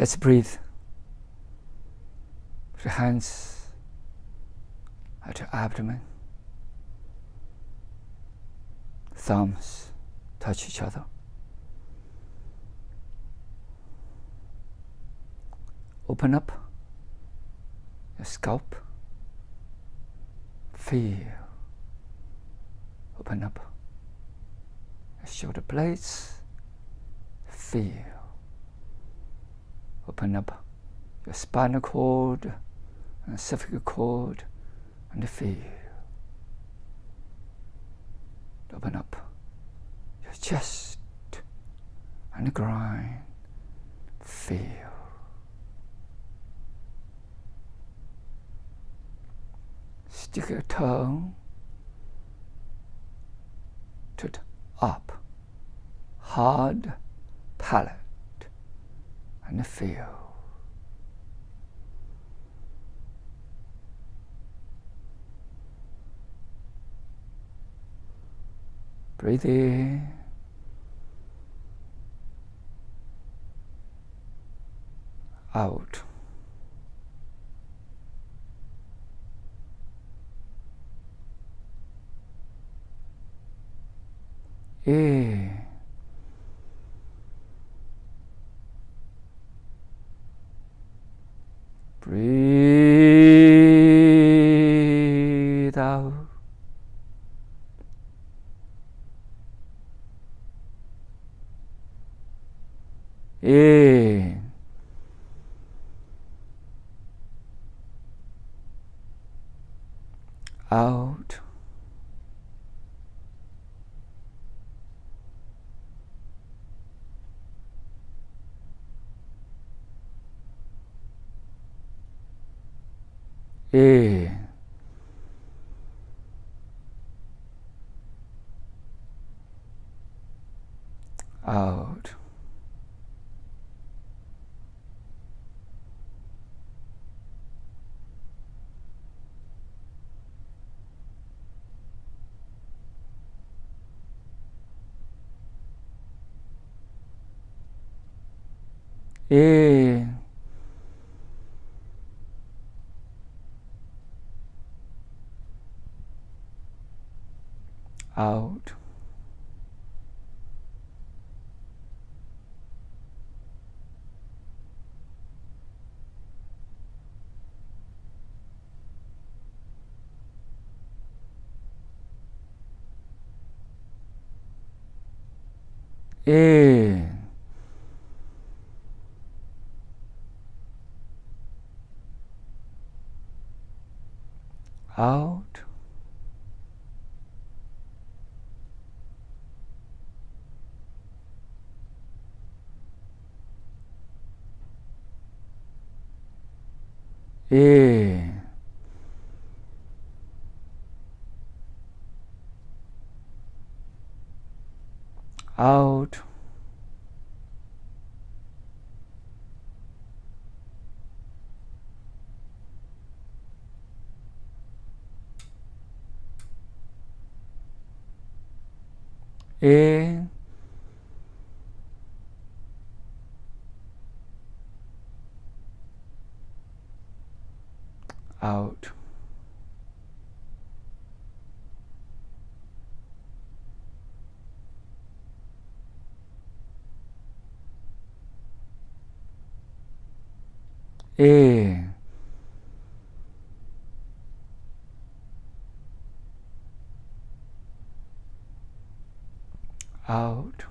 Let's breathe. Put your hands at your abdomen. Thumbs touch each other. Open up your scalp. Feel. Open up your shoulder blades. Feel. Open up your spinal cord and cervical cord and feel. Open up your chest and the groin. Feel. Stick your tongue to the up, hard palate and feel. Breathe in. Out. In. Breathe out. In. Out. In. Out. In. Out. In. Out. In. Out. In. Out. In. Out.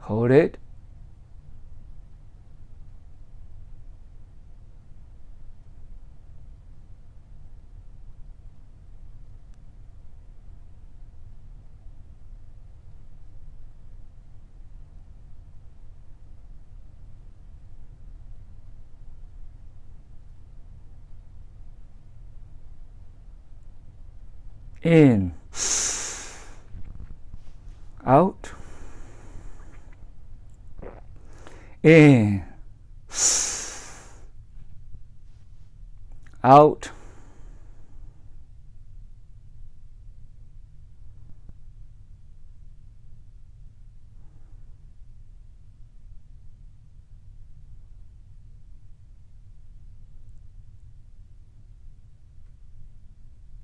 Hold it. In. Out. In. Out.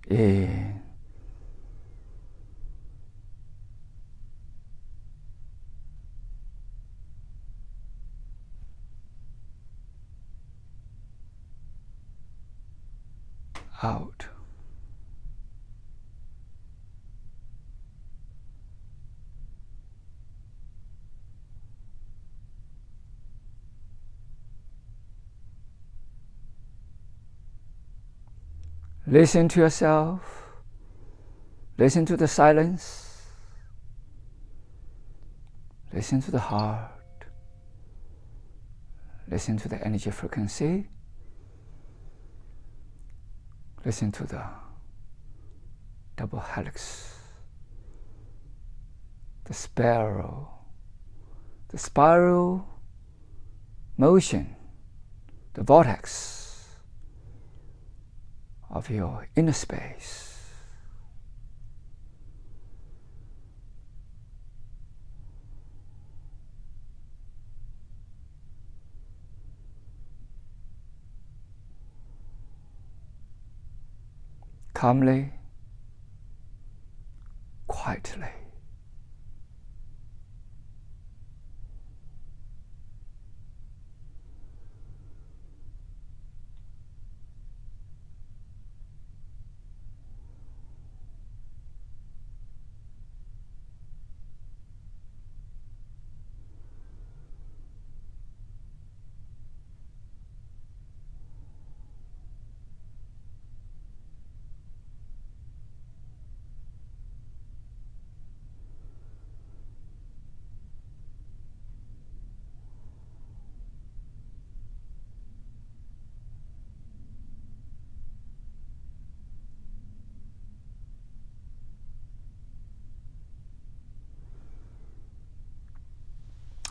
in, out. Listen to yourself. Listen to the silence. Listen to the heart. Listen to the energy frequency. Listen to the double helix, the spiral motion, the vortex of your inner space. Calmly, quietly.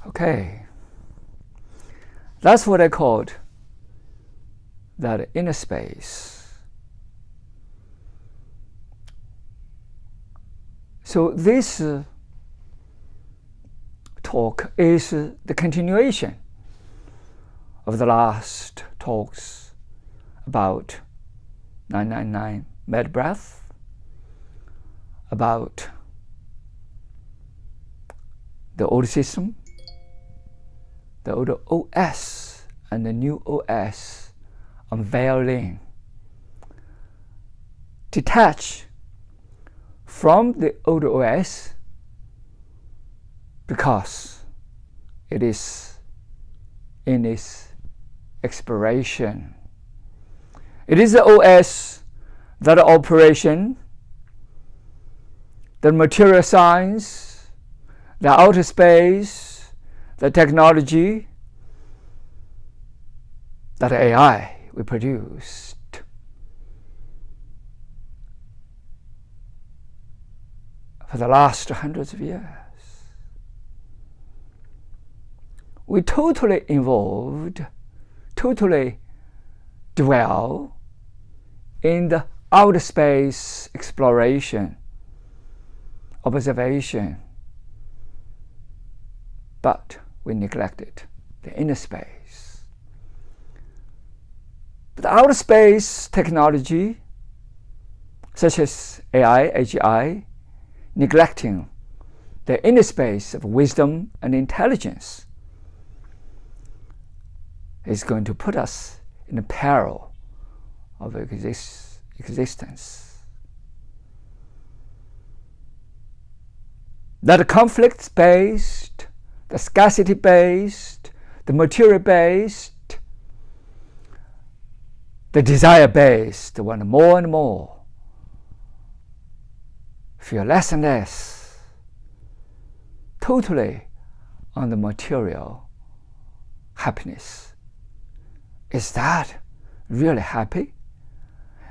Okay, that's what I called that inner space. So this talk is the continuation of the last talks about 999 Medibreath, about the old system, the old OS and the new OS, unveiling. Detach from the old OS because it is in its expiration. It is the OS that operation, the material science, the outer space, the technology, that AI we produced. For the last hundreds of years. We totally involved, totally dwell in the outer space exploration, observation, but we neglected the inner space. But outer space technology, such as AI, AGI, neglecting the inner space of wisdom and intelligence, is going to put us in a peril of existence. That conflict-based, the scarcity-based, the material-based, the desire-based, want more and more, feel less and less, totally on the material happiness. Is that really happy?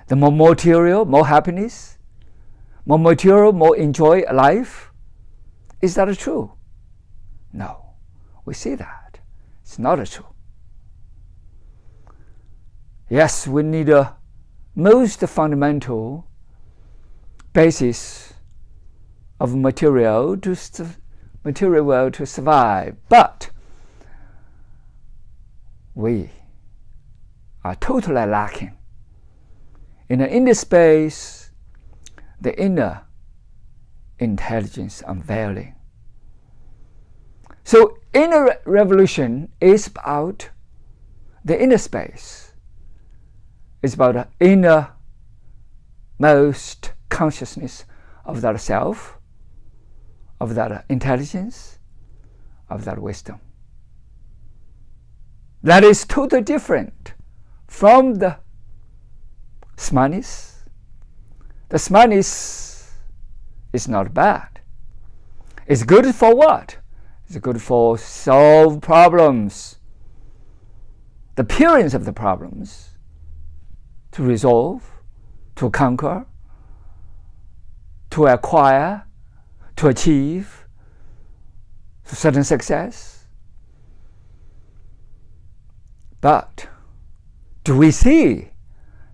The more material, more happiness? More material, more enjoy life? Is that true? No, we see that. It's not true. Yes, we need a most fundamental basis of material world to survive, but we are totally lacking in the inner space the inner intelligence unveiling. So inner revolution is about the inner space. It's about the innermost consciousness of that self, of that intelligence, of that wisdom. That is totally different from the smartness. The smartness is not bad. It's good for what? It's good for solve problems. The appearance of the problems, to resolve, to conquer, to acquire, to achieve certain success. But do we see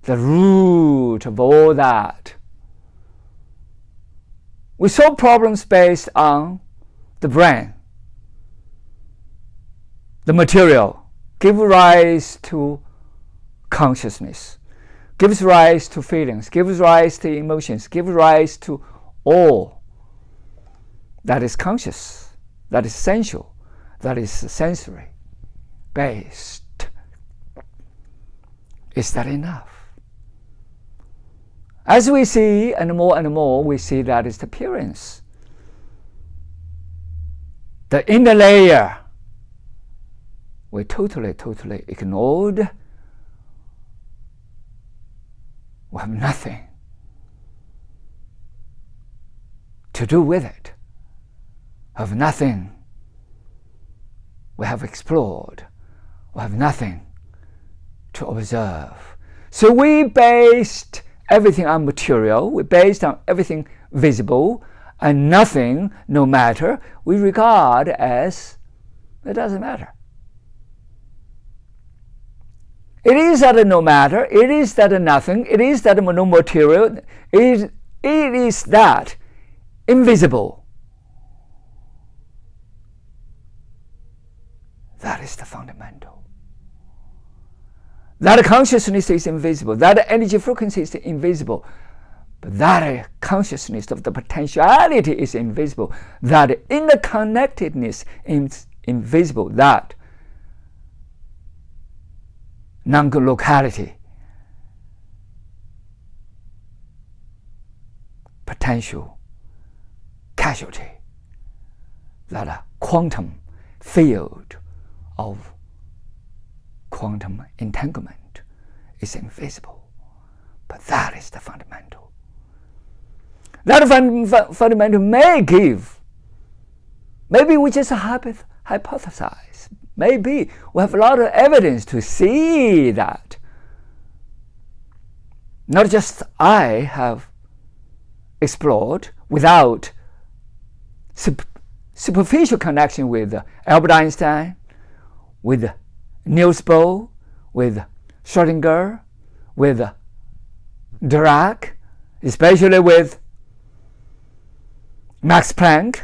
the root of all that? We solve problems based on the brain, the material, give rise to consciousness, gives rise to feelings, gives rise to emotions, gives rise to all that is conscious, that is sensual, that is sensory based. Is that enough? As we see and more, we see that is the appearance. The inner layer we totally ignored. We have nothing to do with it. Have nothing we have explored. We have nothing to observe. So we based everything on material. We based on everything visible, and nothing, no matter, we regard as it doesn't matter. It is that no matter, it is that nothing, it is that no material, it is that invisible. That is the fundamental. That consciousness is invisible. That energy frequency is invisible. But that consciousness of the potentiality is invisible. That interconnectedness is invisible. That non-locality, potential casualty, that quantum field of quantum entanglement is invisible. But that is the fundamental. That fundamental may give, maybe we just hypothesize, maybe we have a lot of evidence to see that. Not just I have explored without superficial connection with Albert Einstein, with Niels Bohr, with Schrödinger, with DeRu, especially with Max Planck,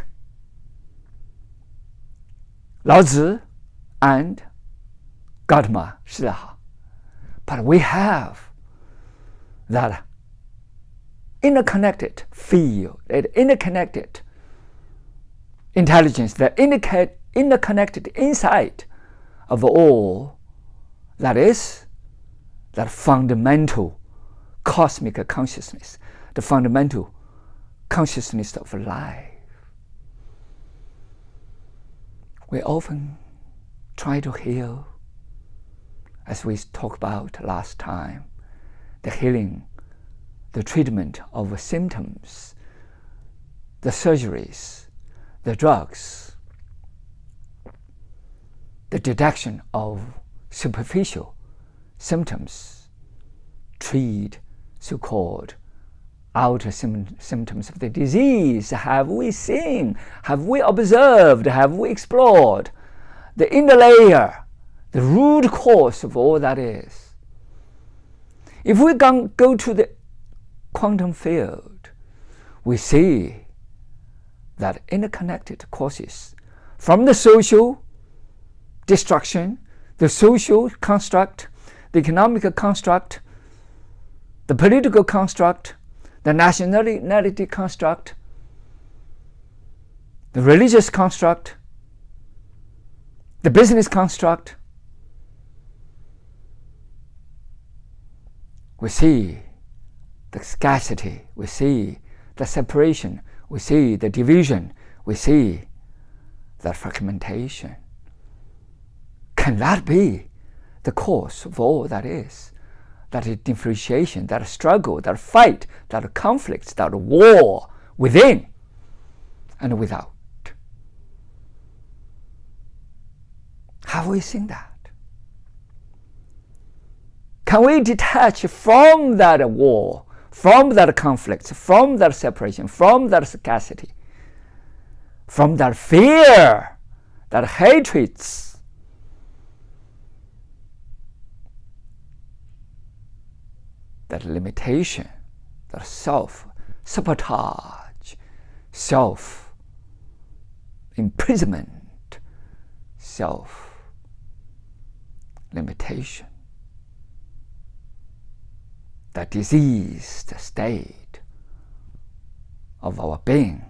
Lao Tzu, and Gautama Siddhartha. But we have that interconnected field, that interconnected intelligence, that interconnected insight of all that is that fundamental cosmic consciousness, the fundamental consciousness of life. We often try to heal, as we talked about last time, the healing, the treatment of symptoms, the surgeries, the drugs, the detection of superficial symptoms, treat so-called outer symptoms of the disease. Have we seen? Have we observed? Have we explored the inner layer, the root cause of all that is? If we go to the quantum field, we see that interconnected causes from the social destruction, the social construct, the economic construct, the political construct, the nationality construct, the religious construct, the business construct. We see the scarcity, we see the separation, we see the division, we see the fragmentation. Can that be the cause of all that is? That differentiation, that struggle, that fight, that conflict, that war within and without. Have we seen that? Can we detach from that war, from that conflict, from that separation, from that scarcity, from that fear, that hatreds, that limitation, that self-sabotage, self-imprisonment, self-limitation, that diseased state of our being.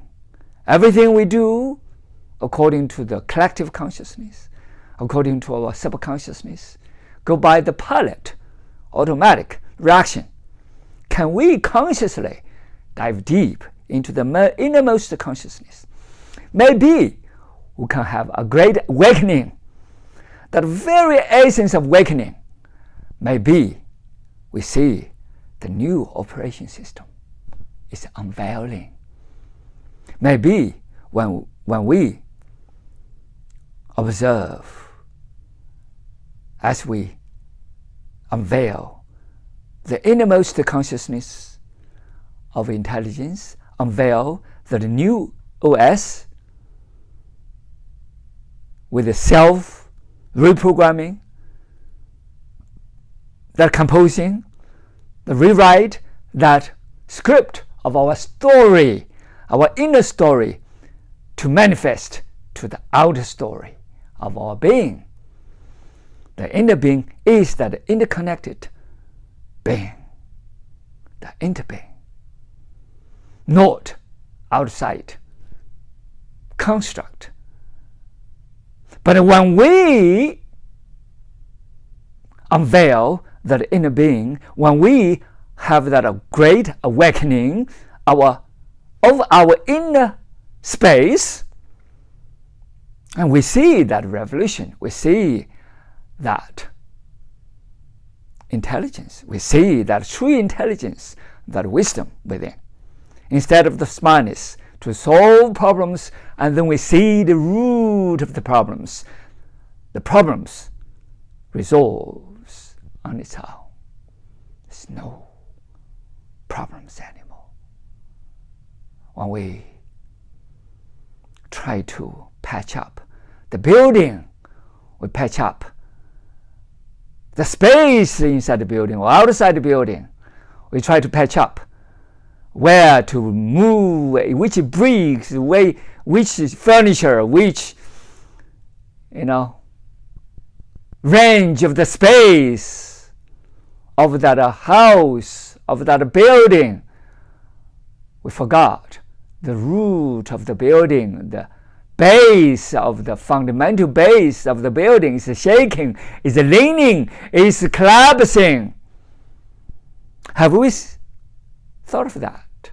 Everything we do according to the collective consciousness, according to our subconsciousness, go by the pilot, automatic reaction. Can we consciously dive deep into the innermost consciousness? Maybe we can have a great awakening. That very essence of awakening, maybe we see the new operation system is unveiling. Maybe when we observe, as we unveil the innermost consciousness of intelligence, unveil the new OS with the self-reprogramming, that composing, the rewrite, that script of our story, our inner story, to manifest to the outer story of our being. The inner being is that interconnected being, the interbeing, not outside construct. But when we unveil that inner being, when we have that great awakening of our inner space, and we see that revolution, we see that intelligence, we see that true intelligence, that wisdom within, instead of the smartness to solve problems, and then we see the root of the problems resolves on its own. There's no problems anymore. When we try to patch up the building, we patch up the space inside the building or outside the building. We try to patch up where to move, which bricks, which furniture, which range of the space of that house, of that building. We forgot the root of the building, the base of the fundamental base of the building is shaking, is leaning, is collapsing. Have we thought of that?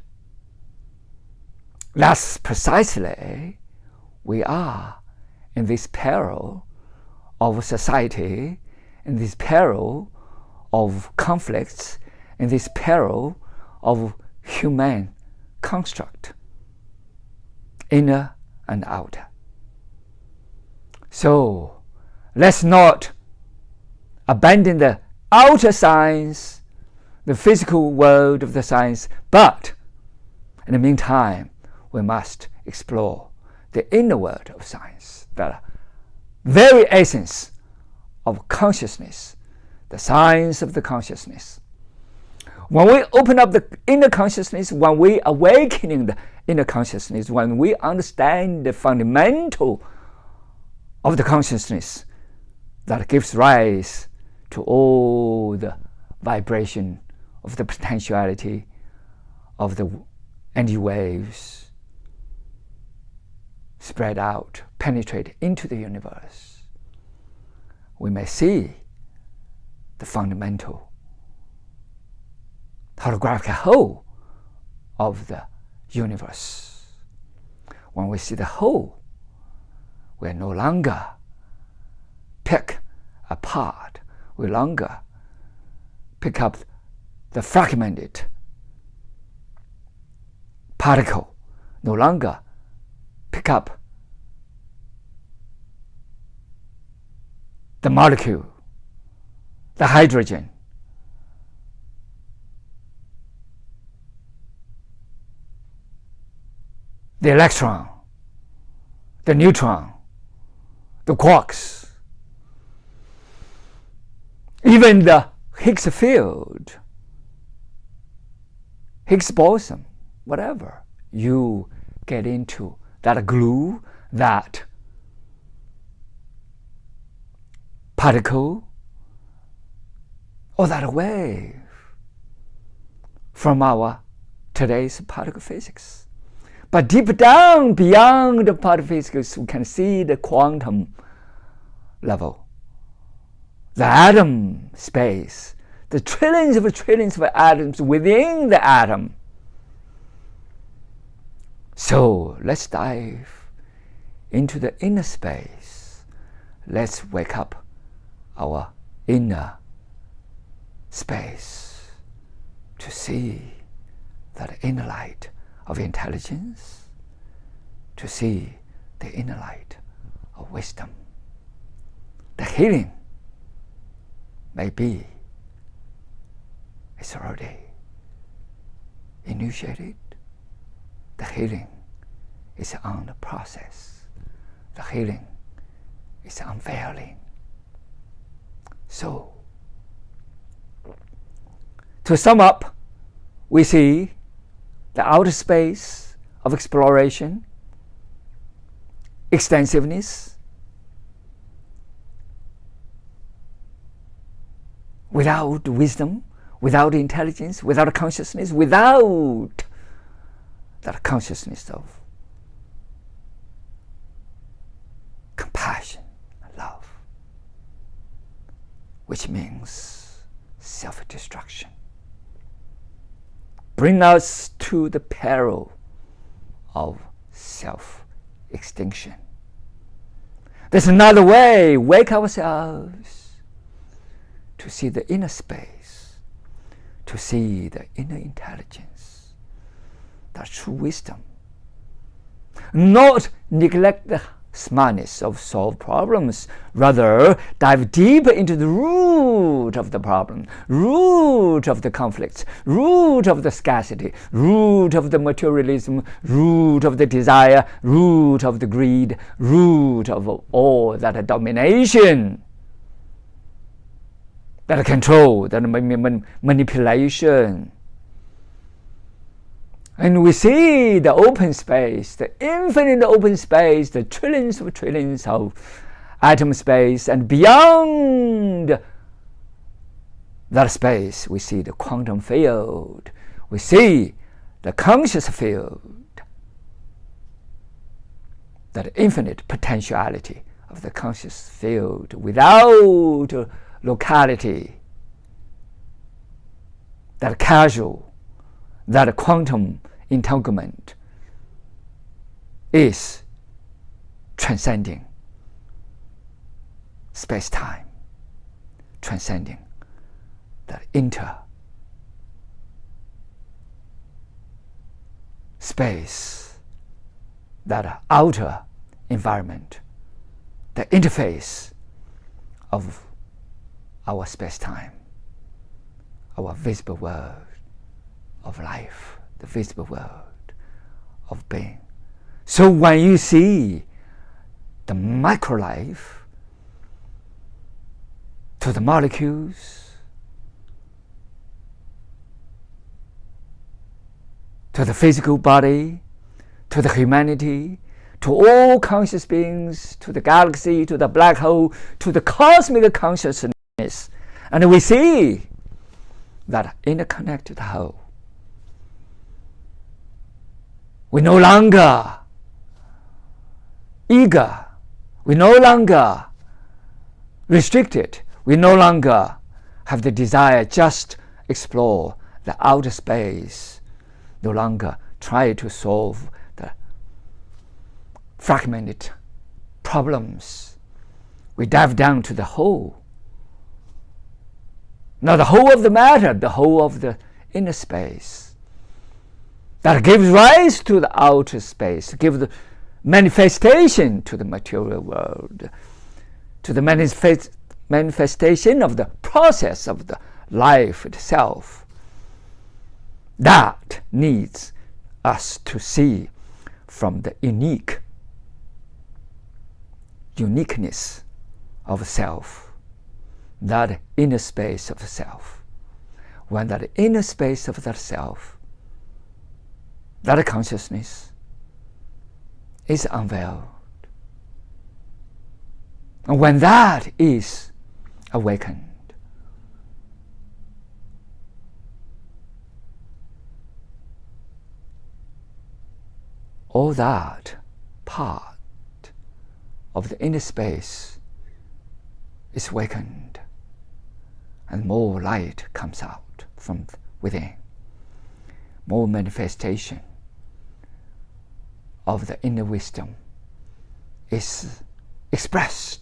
That's precisely we are in this peril of society, in this peril of conflicts, in this peril of human construct, inner and outer. So let's not abandon the outer science, the physical world of the science, but in the meantime, we must explore the inner world of science, the very essence of consciousness, the science of the consciousness. When we open up the inner consciousness, when we awakening the inner consciousness, when we understand the fundamental of the consciousness that gives rise to all the vibration of the potentiality of the energy waves spread out, penetrate into the universe, we may see the fundamental holographic whole of the universe. When we see the whole, we no longer pick apart, we no longer pick up the fragmented particle, no longer pick up the molecule, the hydrogen, the electron, the neutron, the quarks, even the Higgs field, Higgs boson, whatever. You get into that glue, that particle, or that wave from our today's particle physics. But deep down, beyond the particle physics, we can see the quantum level, the atom space, the trillions of atoms within the atom. So let's dive into the inner space. Let's wake up our inner space to see that inner light of intelligence, to see the inner light of wisdom. The healing maybe it's already initiated. The healing is on the process. The healing is unveiling. So, to sum up, we see the outer space of exploration, extensiveness, without wisdom, without intelligence, without consciousness, without that consciousness of compassion and love, which means self-destruction. Bring us to the peril of self-extinction. There's another way. Wake ourselves to see the inner space, to see the inner intelligence, the true wisdom. Not neglect the smartness of solve problems. Rather, dive deeper into the root of the problem, root of the conflicts, root of the scarcity, root of the materialism, root of the desire, root of the greed, root of all that domination, that control, that manipulation. And we see the open space, the infinite open space, the trillions of atom space, and beyond that space we see the quantum field, we see the conscious field, that infinite potentiality of the conscious field without locality, that casual, that quantum entanglement is transcending space-time, transcending that space, that outer environment, the interface of our space-time, our visible world of life, the visible world of being. So when you see the micro-life to the molecules, to the physical body, to the humanity, to all conscious beings, to the galaxy, to the black hole, to the cosmic consciousness, and we see that interconnected whole, We no longer eager. We no longer restricted. We no longer have the desire just explore the outer space. No longer try to solve the fragmented problems. We dive down to the whole. Not the whole of the matter, the whole of the inner space that gives rise to the outer space, gives the manifestation to the material world, to the manifestation of the process of the life itself. That needs us to see from the uniqueness of self, that inner space of self. When that inner space of that self, that consciousness is unveiled, and when that is awakened, all that part of the inner space is awakened, and more light comes out from within. More manifestation of the inner wisdom is expressed.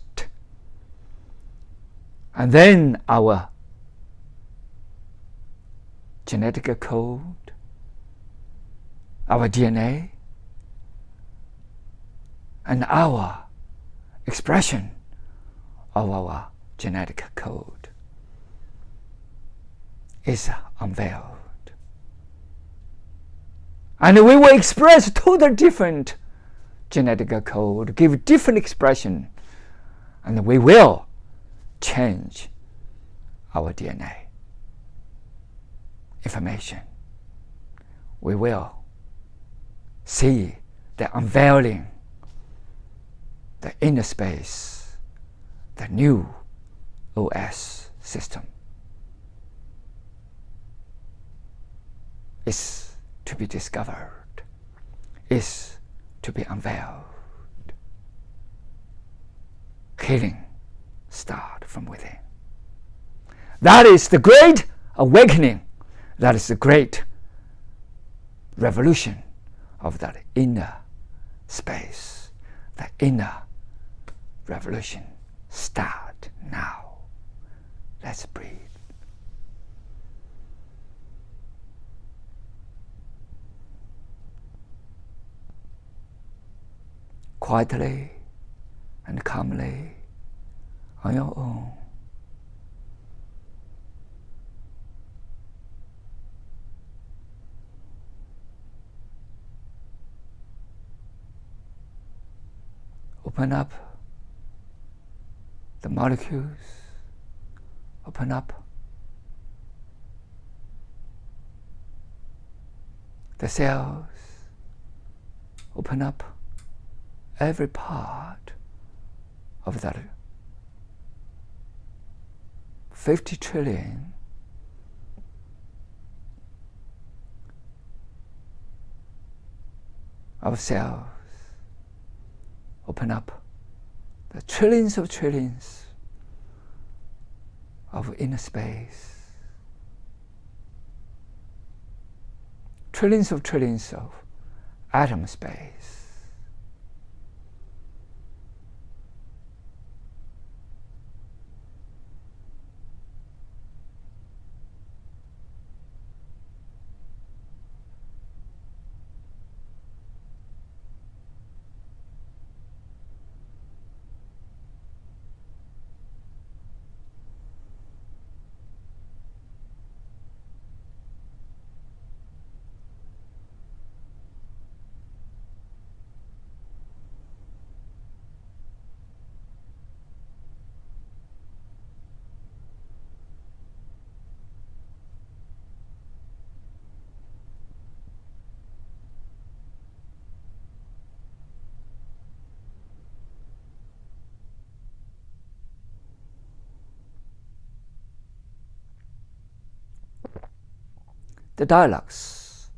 And then our genetic code, our DNA, and our expression of our genetic code is unveiled. And we will express totally different genetic code, give different expression, and we will change our DNA information. We will see the unveiling, the inner space, the new OS system is to be discovered, is to be unveiled. Healing start from within. That is the great awakening. That is the great revolution of that inner space. The inner revolution start now. Let's breathe. Quietly and calmly on your own. Open up the molecules, open up the cells, open up every part of that 50 trillion of cells. Open up the trillions of inner space, trillions of atom space. The dialogues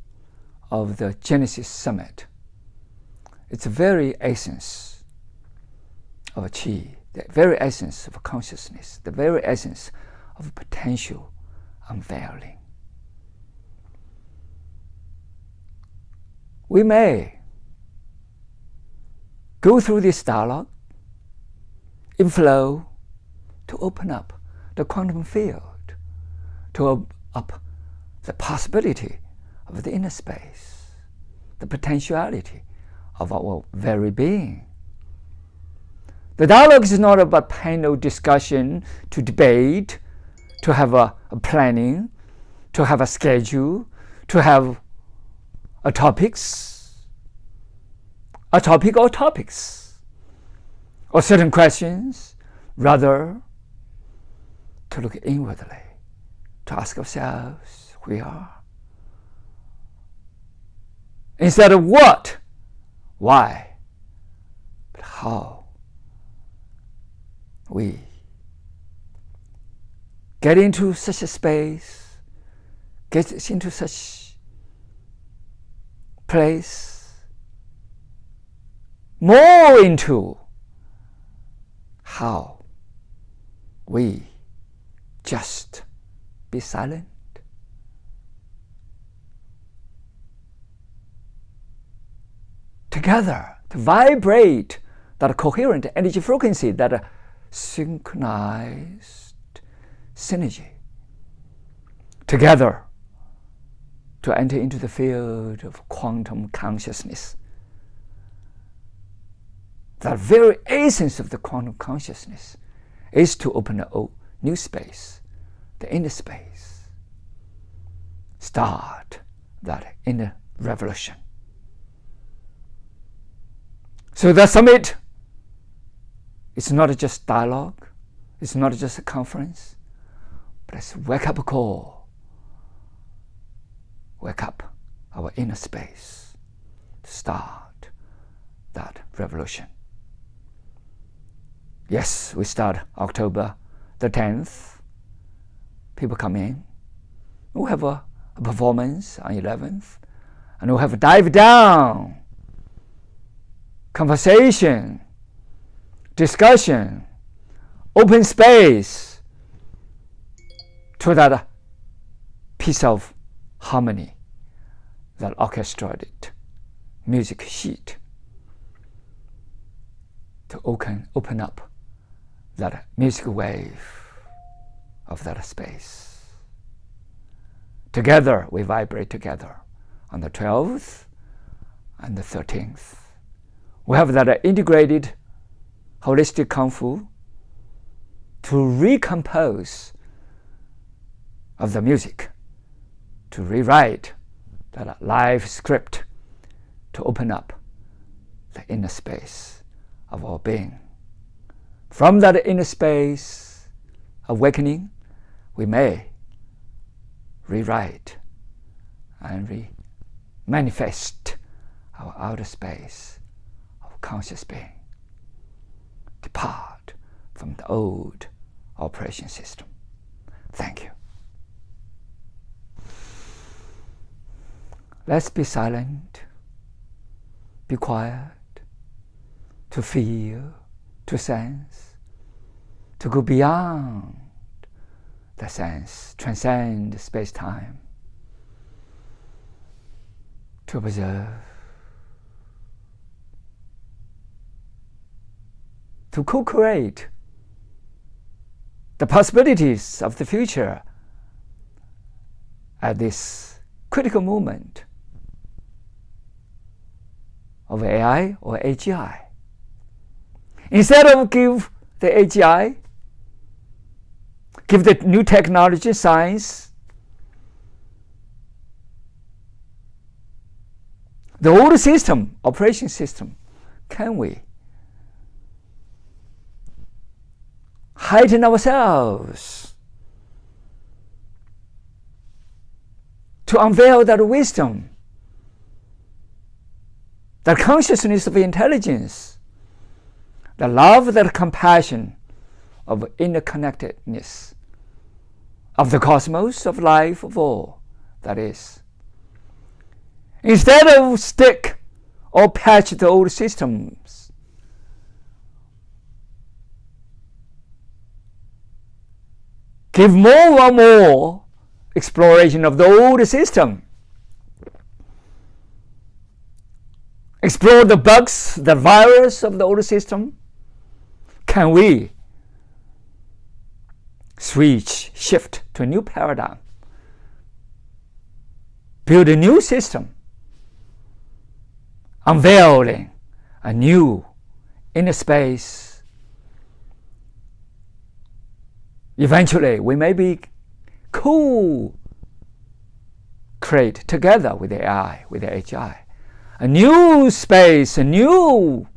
of the Genesis Summit. It's the very essence of Qi, the very essence of consciousness, the very essence of potential unveiling. We may go through this dialogue in flow to open up the quantum field, to open up the possibility of the inner space, the potentiality of our very being. The dialogue is not about panel discussion, to debate, to have a planning, to have a schedule, to have a topic or topics, or certain questions. Rather, to look inwardly, to ask ourselves who we are. Instead of what, why, but how we get into such a space, get into such place, more into how we just be silent. Together, to vibrate that coherent energy frequency, that synchronized synergy. Together, to enter into the field of quantum consciousness. The very essence of the quantum consciousness is to open a new space, the inner space. Start that inner revolution. So the summit is not just dialogue, it's not just a conference, but it's a wake-up call. Wake up our inner space to start that revolution. Yes, we start October the 10th. People come in. We'll have a performance on 11th. And we'll have a dive down, conversation, discussion, open space to that piece of harmony, that orchestrated music sheet, to open up that music wave of that space. Together, we vibrate together on the 12th and the 13th. We have that integrated holistic Kung Fu to recompose of the music, to rewrite that live script, to open up the inner space of our being. From that inner space awakening, we may rewrite and manifest our outer space of conscious being. Depart from the old operation system. Thank you. Let's be silent, be quiet, to feel, to sense, to go beyond the sense, transcend space-time, to observe, to co-create the possibilities of the future at this critical moment of AI or AGI. Instead of give the AGI, give the new technology, science, the old system, operation system, can we heighten ourselves to unveil that wisdom, that consciousness of intelligence, the love, that compassion of interconnectedness of the cosmos, of life, of all that is. Instead of stick or patch the old systems, give more and more exploration of the old system. Explore the bugs, the virus of the old system. Can we shift to a new paradigm? Build a new system, unveiling a new inner space. Eventually, we may be create together with AI, with the HI, a new space, a new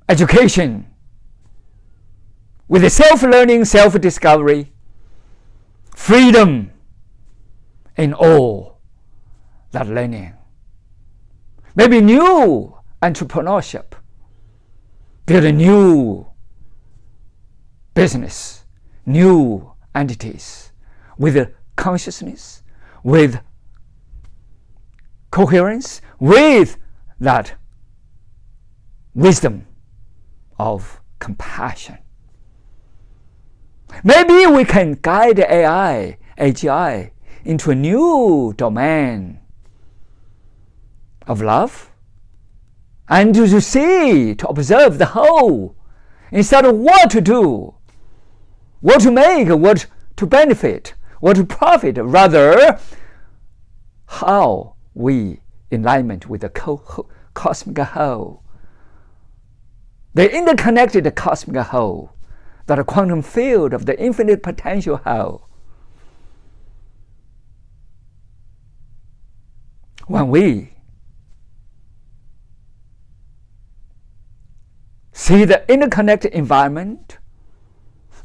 education, with the self-learning, self-discovery, freedom in all that learning. Maybe new entrepreneurship, build a new business, new entities with consciousness, with coherence, with that wisdom of compassion. Maybe we can guide AI, AGI, into a new domain of love, and to see, to observe the whole, instead of what to do, what to make, what to benefit, what to profit, rather how we in alignment with the cosmic whole, the interconnected cosmic whole, that quantum field of the infinite potential whole. When we see the interconnected environment,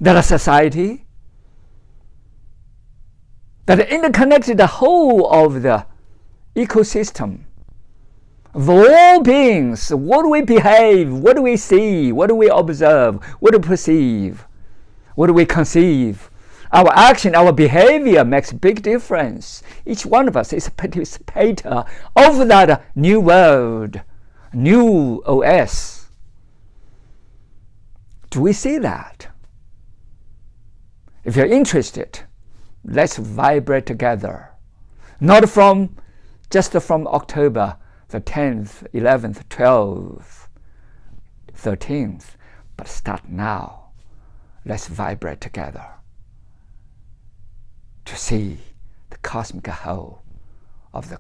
that a society, that interconnected the whole of the ecosystem of all beings, what do we behave, what do we see, what do we observe, what do we perceive, what do we conceive? Our action, our behavior makes a big difference. Each one of us is a participator of that new world, new OS. Do we see that? If you're interested, let's vibrate together. Not just from October the 10th, 11th, 12th, 13th, but start now. Let's vibrate together to see the cosmic whole of the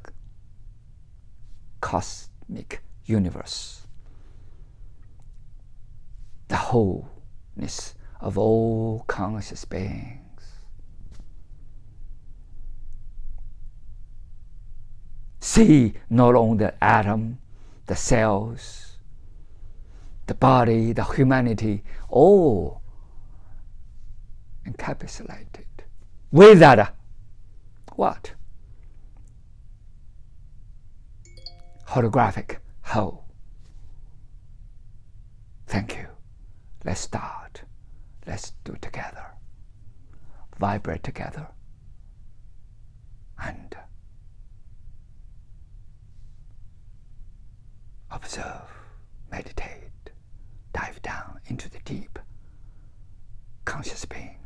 cosmic universe, the wholeness of all conscious beings. See not only the atom, the cells, the body, the humanity, all encapsulated. With that, what? Holographic whole. Thank you. Let's start. Let's do it together. Vibrate together. And observe, meditate, dive down into the deep conscious being.